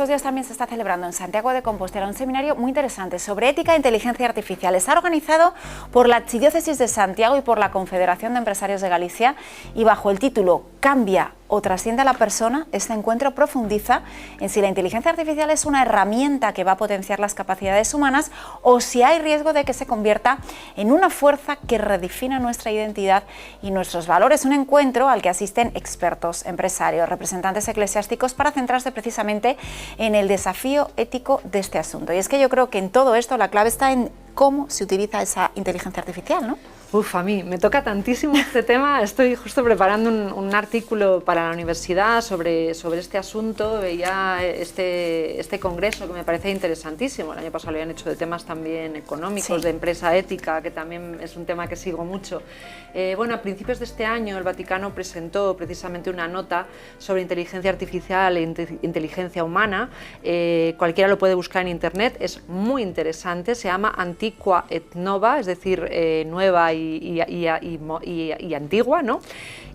estos días también se está celebrando en Santiago de Compostela un seminario muy interesante sobre ética e inteligencia artificial. Está organizado por la Archidiócesis de Santiago y por la Confederación de Empresarios de Galicia y bajo el título ¿Cambia o trasciende a la persona? Este encuentro profundiza en si la inteligencia artificial es una herramienta que va a potenciar las capacidades humanas o si hay riesgo de que se convierta en una fuerza que redefina nuestra identidad y nuestros valores. Un encuentro al que asisten expertos, empresarios, representantes eclesiásticos para centrarse precisamente en el desafío ético de este asunto. Y es que yo creo que en todo esto la clave está en cómo se utiliza esa inteligencia artificial, ¿no? Uf, a mí me toca tantísimo este tema. Estoy justo preparando un artículo para la universidad sobre este asunto. Veía este congreso que me parece interesantísimo. El año pasado lo habían hecho de temas también económicos, de empresa ética, que también es un tema que sigo mucho. Bueno, a principios de este año el Vaticano presentó precisamente una nota sobre inteligencia artificial e inteligencia humana. Cualquiera lo puede buscar en internet, es muy interesante. Se llama Antiqua et Nova, es decir, nueva y antigua, ¿no?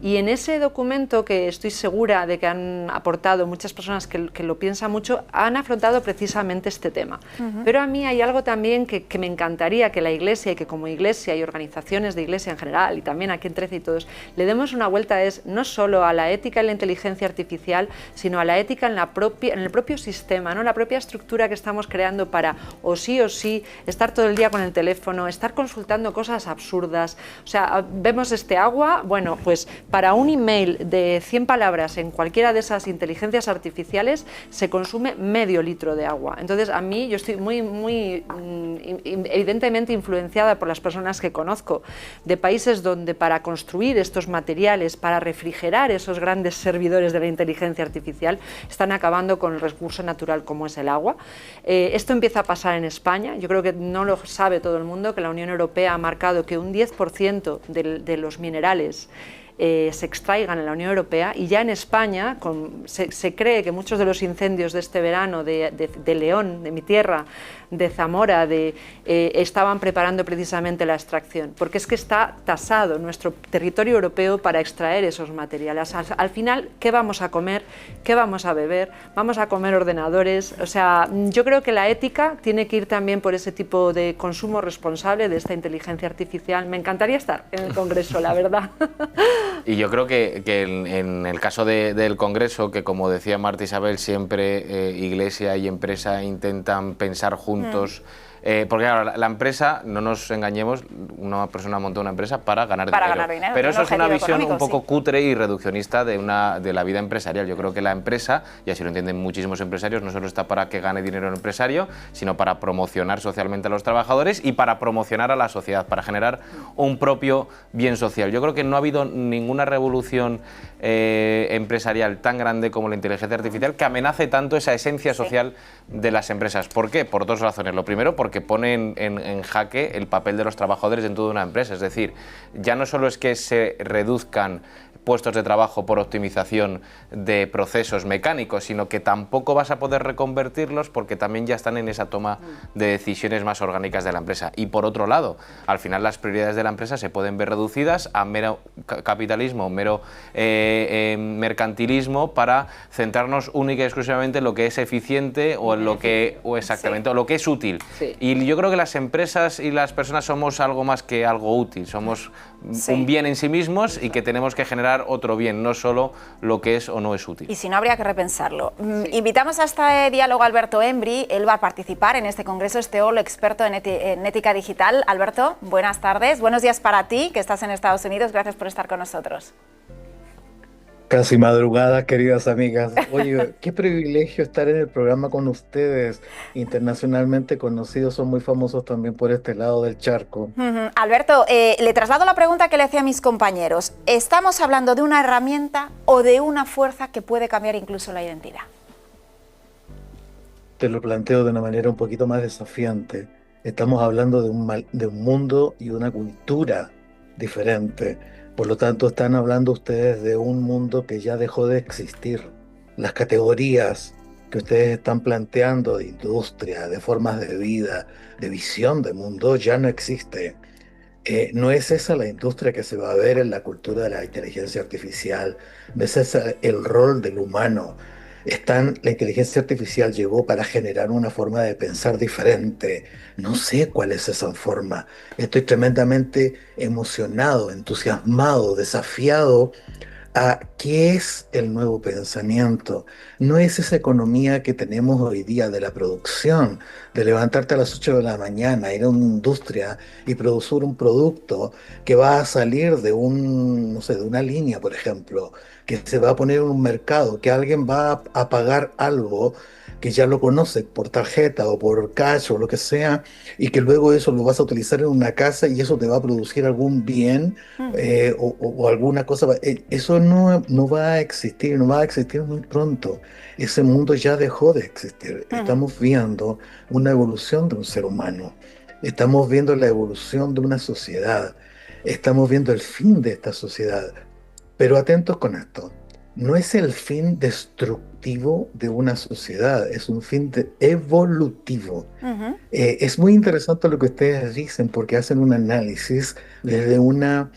Y en ese documento, que estoy segura de que han aportado muchas personas que lo piensan mucho, han afrontado precisamente este tema. Pero a mí hay algo también que me encantaría que la Iglesia, y que como Iglesia y organizaciones de Iglesia en general, y también aquí en 13 y todos, le demos una vuelta, es no solo a la ética y la inteligencia artificial, sino a la ética en el propio sistema, ¿no? La propia estructura que estamos creando para o sí estar todo el día con el teléfono, estar consultando cosas absurdas. O sea, vemos este agua, bueno, pues para un email de 100 palabras en cualquiera de esas inteligencias artificiales se consume medio litro de agua. Entonces, a mí, yo estoy muy evidentemente influenciada por las personas que conozco de países donde para construir estos materiales, para refrigerar esos grandes servidores de la inteligencia artificial, están acabando con el recurso natural como es el agua. Esto empieza a pasar en España. Yo creo que no lo sabe todo el mundo, que la Unión Europea ha marcado que un 10% de los minerales se extraigan en la Unión Europea, y ya en España se cree que muchos de los incendios de este verano de León, de mi tierra, de Zamora, estaban preparando precisamente la extracción, porque es que está tasado nuestro territorio europeo para extraer esos materiales. Al final, ¿qué vamos a comer? ¿Qué vamos a beber? ¿Vamos a comer ordenadores? O sea, yo creo que la ética tiene que ir también por ese tipo de consumo responsable de esta inteligencia artificial. Me encantaría estar en el Congreso, la verdad. Y yo creo que en el caso del Congreso, que como decía Marta Isabel, siempre Iglesia y empresa intentan pensar juntos, porque claro, la empresa, no nos engañemos, una persona monta una empresa para ganar dinero. Pero eso es una visión un poco cutre y reduccionista de la vida empresarial. Yo creo que la empresa, y así lo entienden muchísimos empresarios, no solo está para que gane dinero el empresario, sino para promocionar socialmente a los trabajadores y para promocionar a la sociedad, para generar un propio bien social. Yo creo que no ha habido ninguna revolución empresarial tan grande como la inteligencia artificial que amenace tanto esa esencia social de las empresas. ¿Por qué? Por dos razones. Lo primero, porque pone en jaque el papel de los trabajadores en toda una empresa. Es decir, ya no solo es que se reduzcan puestos de trabajo por optimización de procesos mecánicos, sino que tampoco vas a poder reconvertirlos porque también ya están en esa toma de decisiones más orgánicas de la empresa. Y por otro lado, al final las prioridades de la empresa se pueden ver reducidas a mero capitalismo, mero mercantilismo, para centrarnos única y exclusivamente en lo que es eficiente o en lo que o lo que es útil. Y yo creo que las empresas y las personas somos algo más que algo útil, somos un bien en sí mismos y que tenemos que generar otro bien, no solo lo que es o no es útil. Y si no, habría que repensarlo. Invitamos a este diálogo a Alberto Embry. Él va a participar en este congreso, es teólogo experto en ética digital. Alberto, buenas tardes, buenos días para ti, que estás en Estados Unidos. Gracias por estar con nosotros. Casi madrugada, queridas amigas. Oye, qué privilegio estar en el programa con ustedes, internacionalmente conocidos, son muy famosos también por este lado del charco. Alberto, le traslado la pregunta que le hacía a mis compañeros. ¿Estamos hablando de una herramienta o de una fuerza que puede cambiar incluso la identidad? Te lo planteo de una manera un poquito más desafiante. Estamos hablando de un mundo y una cultura diferente. Por lo tanto, están hablando ustedes de un mundo que ya dejó de existir. Las categorías que ustedes están planteando de industria, de formas de vida, de visión de mundo, ya no existen. No es esa la industria que se va a ver en la cultura de la inteligencia artificial, no es ese el rol del humano. La inteligencia artificial llegó para generar una forma de pensar diferente. No sé cuál es esa forma. Estoy tremendamente emocionado, entusiasmado, desafiado a qué es el nuevo pensamiento. No es esa economía que tenemos hoy día de la producción, de levantarte a las 8 de la mañana, ir a una industria y producir un producto que va a salir de no sé, de una línea, por ejemplo, que se va a poner en un mercado, que alguien va a pagar algo que ya lo conoce por tarjeta o por cash o lo que sea, y que luego eso lo vas a utilizar en una casa y eso te va a producir algún bien o alguna cosa. Eso no va a existir, no va a existir muy pronto. Ese mundo ya dejó de existir. Ujú. Estamos viendo una evolución de un ser humano. Estamos viendo la evolución de una sociedad. Estamos viendo el fin de esta sociedad. Pero atentos con esto. No es el fin destructivo de una sociedad, es un fin evolutivo. Ujú. Es muy interesante lo que ustedes dicen porque hacen un análisis desde una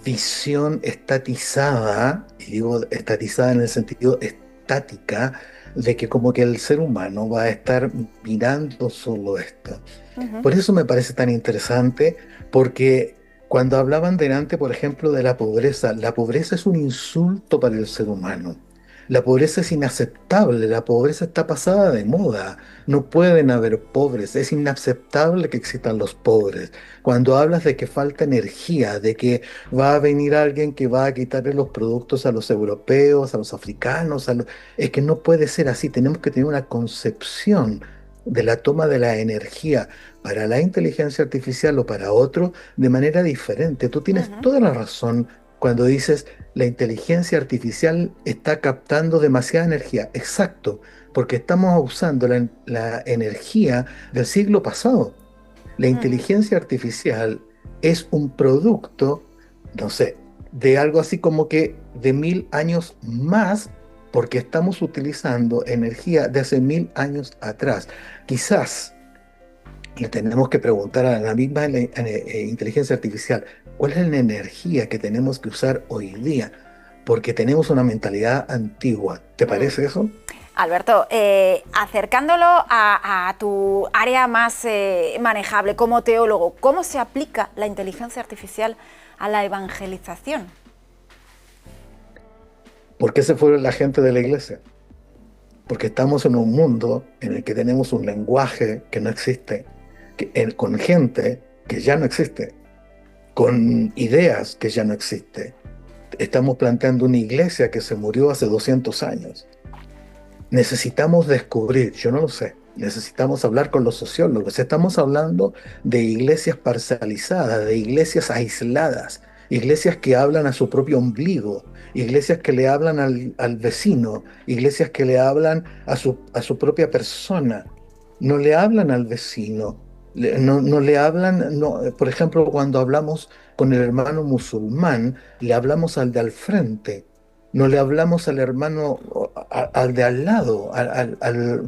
visión estatizada, y digo estatizada en el sentido estática, de que como que el ser humano va a estar mirando solo esto. Ujú. Por eso me parece tan interesante, porque cuando hablaban delante, por ejemplo, de la pobreza es un insulto para el ser humano. La pobreza es inaceptable, la pobreza está pasada de moda. No pueden haber pobres, es inaceptable que existan los pobres. Cuando hablas de que falta energía, de que va a venir alguien que va a quitarle los productos a los europeos, a los africanos, es que no puede ser así. Tenemos que tener una concepción de la toma de la energía para la inteligencia artificial o para otro de manera diferente. Tú tienes Ujú. toda la razón cuando dices la inteligencia artificial está captando demasiada energía. Exacto, porque estamos usando la energía del siglo pasado. La Ujú. inteligencia artificial es un producto, no sé, de algo así como que de 1000 años más, porque estamos utilizando energía de hace 1000 años atrás. Quizás le tenemos que preguntar a la misma inteligencia artificial, ¿cuál es la energía que tenemos que usar hoy día? Porque tenemos una mentalidad antigua. ¿Te Mm. parece eso? Alberto, acercándolo a tu área más manejable como teólogo, ¿cómo se aplica la inteligencia artificial a la evangelización? ¿Por qué se fue la gente de la iglesia? Porque estamos en un mundo en el que tenemos un lenguaje que no existe, con gente que ya no existe, con ideas que ya no existen. Estamos planteando una iglesia que se murió hace 200 años. Necesitamos descubrir, yo no lo sé, necesitamos hablar con los sociólogos. Estamos hablando de iglesias parcializadas, de iglesias aisladas, iglesias que hablan a su propio ombligo, iglesias que le hablan al vecino, iglesias que le hablan a su propia persona. No le hablan al vecino, no le hablan, no, por ejemplo, cuando hablamos con el hermano musulmán, le hablamos al de al frente. No le hablamos al hermano, al de al lado.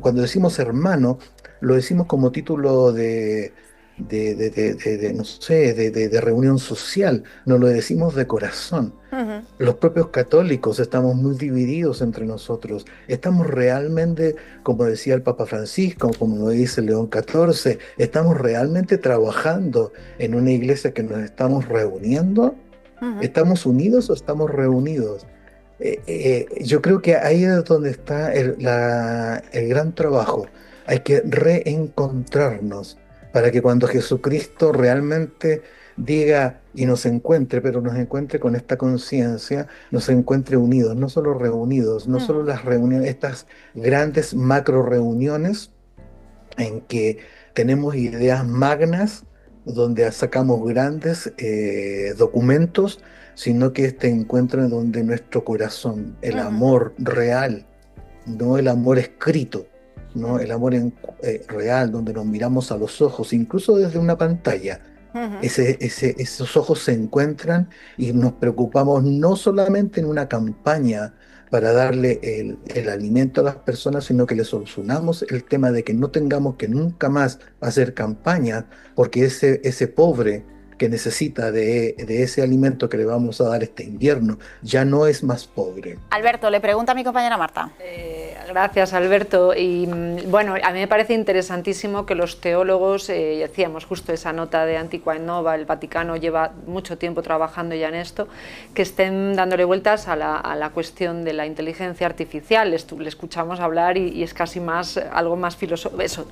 Cuando decimos hermano, lo decimos como título no sé, de reunión social. No lo decimos de corazón. Ujú. Los propios católicos estamos muy divididos entre nosotros. Estamos realmente, como decía el Papa Francisco, como lo dice León XIV, estamos realmente trabajando en una iglesia que nos estamos reuniendo. Ujú. ¿Estamos unidos o estamos reunidos? Yo creo que ahí es donde está el gran trabajo. Hay que reencontrarnos para que cuando Jesucristo realmente diga y nos encuentre, pero nos encuentre con esta conciencia, nos encuentre unidos, no solo reunidos, no solo Ujú. las reuniones, estas grandes macro reuniones en que tenemos ideas magnas, donde sacamos grandes documentos, sino que este encuentro en donde nuestro corazón, el Ujú. amor real, no el amor escrito, no el amor real, donde nos miramos a los ojos, incluso desde una pantalla. Ujú. Esos ojos se encuentran y nos preocupamos no solamente en una campaña para darle el alimento a las personas, sino que le solucionamos el tema de que no tengamos que nunca más hacer campaña, porque ese pobre que necesita de ese alimento que le vamos a dar este invierno ya no es más pobre. Alberto, le pregunta a mi compañera Marta. Gracias, Alberto. Y bueno, a mí me parece interesantísimo que los teólogos, decíamos justo esa nota de Antigua et Nova, el Vaticano lleva mucho tiempo trabajando ya en esto, que estén dándole vueltas a la cuestión de la inteligencia artificial. Le escuchamos hablar y es casi más algo más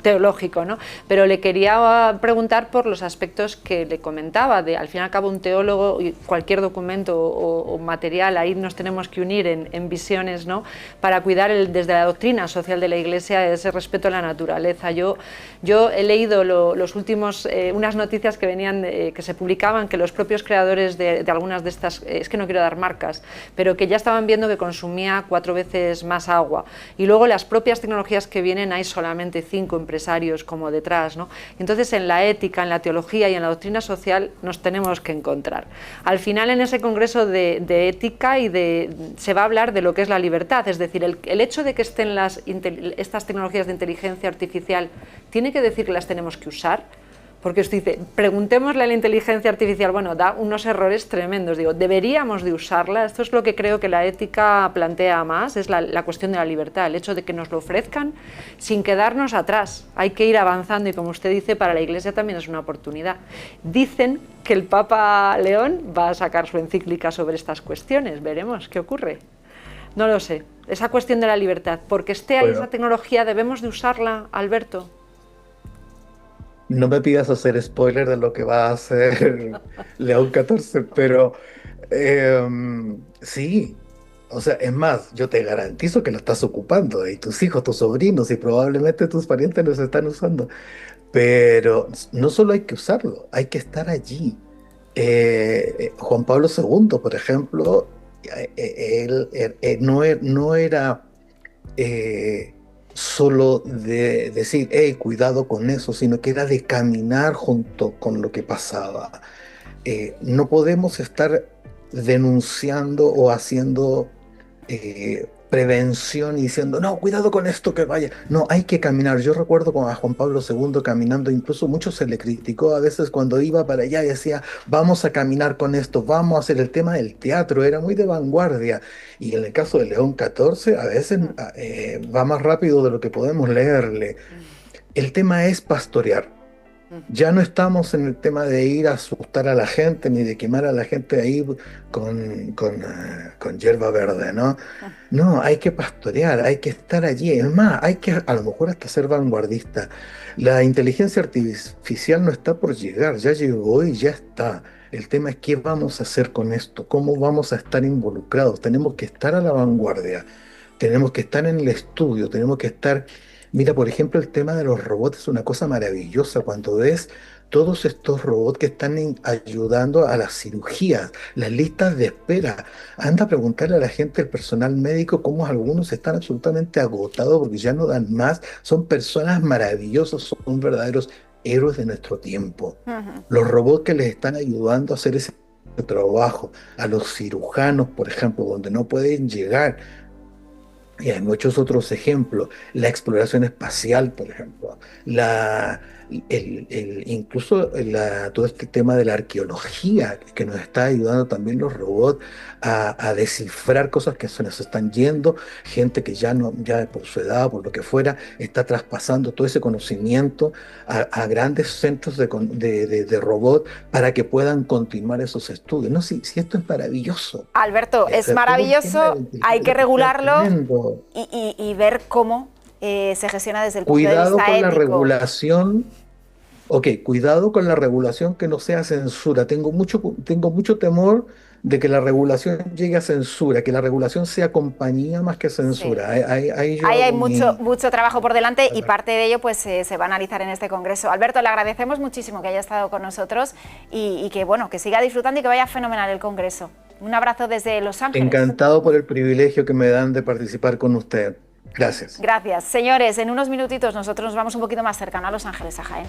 teológico, ¿no? Pero le quería preguntar por los aspectos que le comentaba, de al fin y al cabo un teólogo y cualquier documento o material, ahí nos tenemos que unir en visiones, ¿no? Para cuidar desde la doctrina social de la Iglesia ese respeto a la naturaleza. Yo he leído los últimos, unas noticias que venían, que se publicaban, que los propios creadores de algunas de estas, es que no quiero dar marcas, pero que ya estaban viendo que consumía 4 veces más agua. Y luego las propias tecnologías que vienen, hay solamente 5 empresarios como detrás, ¿no? Entonces en la ética, en la teología y en la doctrina social nos tenemos que encontrar. Al final en ese congreso de ética se va a hablar de lo que es la libertad, es decir, el hecho de que estén estas tecnologías de inteligencia artificial, ¿tiene que decir que las tenemos que usar? Porque usted dice, preguntémosle a la inteligencia artificial, bueno, da unos errores tremendos, digo, ¿deberíamos de usarla? Esto es lo que creo que la ética plantea más, es la cuestión de la libertad, el hecho de que nos lo ofrezcan sin quedarnos atrás. Hay que ir avanzando y, como usted dice, para la Iglesia también es una oportunidad. Dicen que el Papa León va a sacar su encíclica sobre estas cuestiones, veremos qué ocurre. No lo sé, esa cuestión de la libertad, porque esté ahí esa tecnología, ¿debemos de usarla, Alberto? No me pidas hacer spoiler de lo que va a hacer León XIV, pero sí, o sea, es más, yo te garantizo que lo estás ocupando, y tus hijos, tus sobrinos y probablemente tus parientes los están usando, pero no solo hay que usarlo, hay que estar allí. Juan Pablo II, por ejemplo, él no era solo de decir, hey, cuidado con eso, sino que era de caminar junto con lo que pasaba. No podemos estar denunciando o haciendo prevención y diciendo, no, cuidado con esto que vaya. No, hay que caminar. Yo recuerdo a Juan Pablo II caminando, incluso mucho se le criticó a veces cuando iba para allá y decía, vamos a caminar con esto, vamos a hacer el tema del teatro, era muy de vanguardia. Y en el caso de León XIV, a veces va más rápido de lo que podemos leerle. El tema es pastorear. Ya no estamos en el tema de ir a asustar a la gente ni de quemar a la gente ahí con hierba verde, ¿no? No, hay que pastorear, hay que estar allí. Es más, hay que a lo mejor hasta ser vanguardista. La inteligencia artificial no está por llegar, ya llegó y ya está. El tema es qué vamos a hacer con esto, cómo vamos a estar involucrados. Tenemos que estar a la vanguardia, tenemos que estar en el estudio, tenemos que estar... Mira, por ejemplo, el tema de los robots es una cosa maravillosa cuando ves todos estos robots que están ayudando a las cirugías, las listas de espera. Anda a preguntarle a la gente, el personal médico, cómo algunos están absolutamente agotados porque ya no dan más. Son personas maravillosas, son verdaderos héroes de nuestro tiempo. Los robots que les están ayudando a hacer ese trabajo, a los cirujanos, por ejemplo, donde no pueden llegar. Y hay muchos otros ejemplos, la exploración espacial, por ejemplo, incluso todo este tema de la arqueología, que nos está ayudando también los robots a descifrar cosas que se nos están yendo, gente que ya por su edad, por lo que fuera, está traspasando todo ese conocimiento a grandes centros de robots para que puedan continuar esos estudios. No, si esto es maravilloso. Alberto, es maravilloso, hay que regularlo y ver cómo se gestiona desde el punto de vista ético. Cuidado con la regulación. Ok, cuidado con la regulación que no sea censura. Tengo mucho temor de que la regulación llegue a censura, que la regulación sea compañía más que censura. Sí. Ahí hay mucho trabajo por delante y parte de ello pues se va a analizar en este congreso. Alberto, le agradecemos muchísimo que haya estado con nosotros y que siga disfrutando y que vaya fenomenal el congreso. Un abrazo desde Los Ángeles. Encantado por el privilegio que me dan de participar con usted. Gracias. Gracias. Señores, en unos minutitos nosotros nos vamos un poquito más cercano a Los Ángeles, a Jaén.